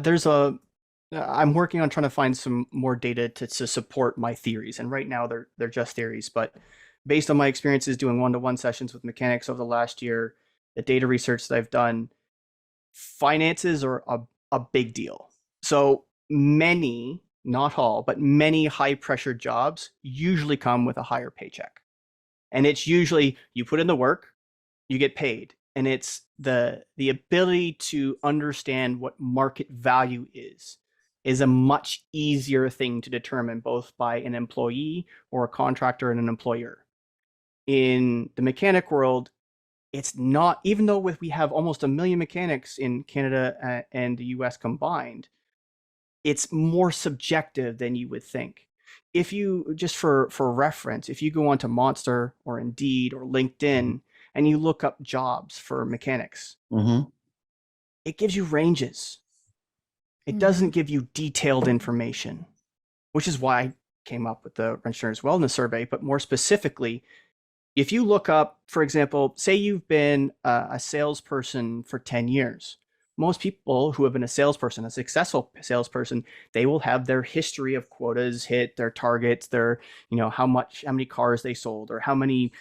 There's I'm working on trying to find some more data to support my theories, and right now they're just theories. But based on my experiences doing one-to-one sessions with mechanics over the last year, the data research that I've done, finances are a big deal. So many, not all, but many high-pressure jobs usually come with a higher paycheck, and it's usually you put in the work, you get paid, and it's the ability to understand what market value is a much easier thing to determine both by an employee or a contractor and an employer. In the mechanic world, it's not, even though we have almost 1 million mechanics in Canada and the US combined, it's more subjective than you would think. If you, just for reference, if you go onto Monster or Indeed or LinkedIn and you look up jobs for mechanics, Mm-hmm. it gives you ranges. It doesn't give you detailed information, which is why I came up with the Wrench Turners Wellness Survey. But more specifically, if you look up, for example, say you've been a salesperson for 10 years. Most people who have been a salesperson, a successful salesperson, they will have their history of quotas hit, their targets, their, how many cars they sold, or how many,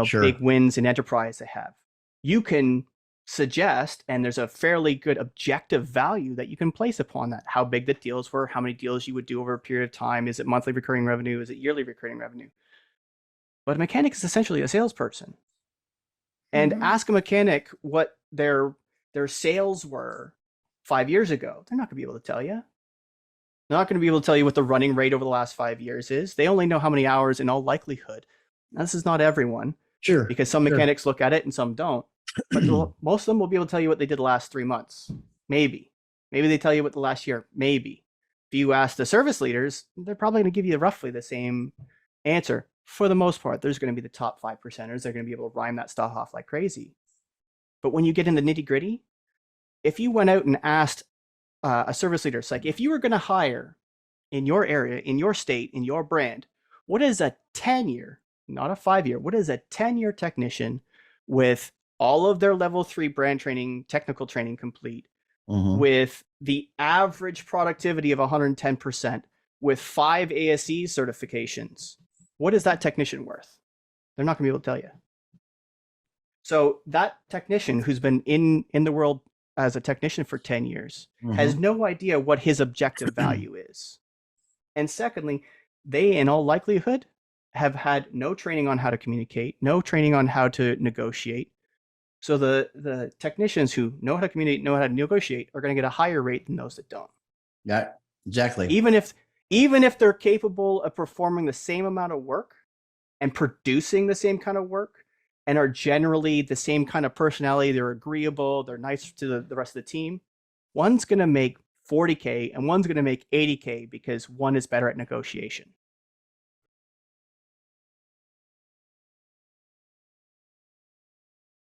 Sure. big wins in enterprise they have. You can suggest, and there's a fairly good objective value that you can place upon that. How big the deals were, how many deals you would do over a period of time. Is it monthly recurring revenue? Is it yearly recurring revenue? But a mechanic is essentially a salesperson. And ask a mechanic what their sales were 5 years ago. They're not going to be able to tell you. They're not going to be able to tell you what the running rate over the last 5 years is. They only know how many hours in all likelihood. Now, this is not everyone, Sure. because some mechanics look at it and some don't. But most of them will be able to tell you what they did the last 3 months. Maybe. Maybe they tell you what the last year. Maybe. If you ask the service leaders, they're probably going to give you roughly the same answer. For the most part, there's going to be the top 5%ers. They're going to be able to rhyme that stuff off like crazy. But when you get in the nitty gritty, if you went out and asked a service leader, it's like, if you were going to hire in your area, in your state, in your brand, what is a 10-year, not a 5-year, what is a 10-year technician with all of their level 3 brand training, technical training complete, with the average productivity of 110%, with 5 ASE certifications? What is that technician worth? They're not going to be able to tell you. So that technician who's been in the world as a technician for 10 years has no idea what his objective value is. And secondly, they in all likelihood have had no training on how to communicate, no training on how to negotiate. So the technicians who know how to communicate, know how to negotiate, are going to get a higher rate than those that don't. Yeah, exactly. Even if they're capable of performing the same amount of work and producing the same kind of work, and are generally the same kind of personality, they're agreeable, they're nice to the rest of the team, one's going to make 40K and one's going to make 80K because one is better at negotiation.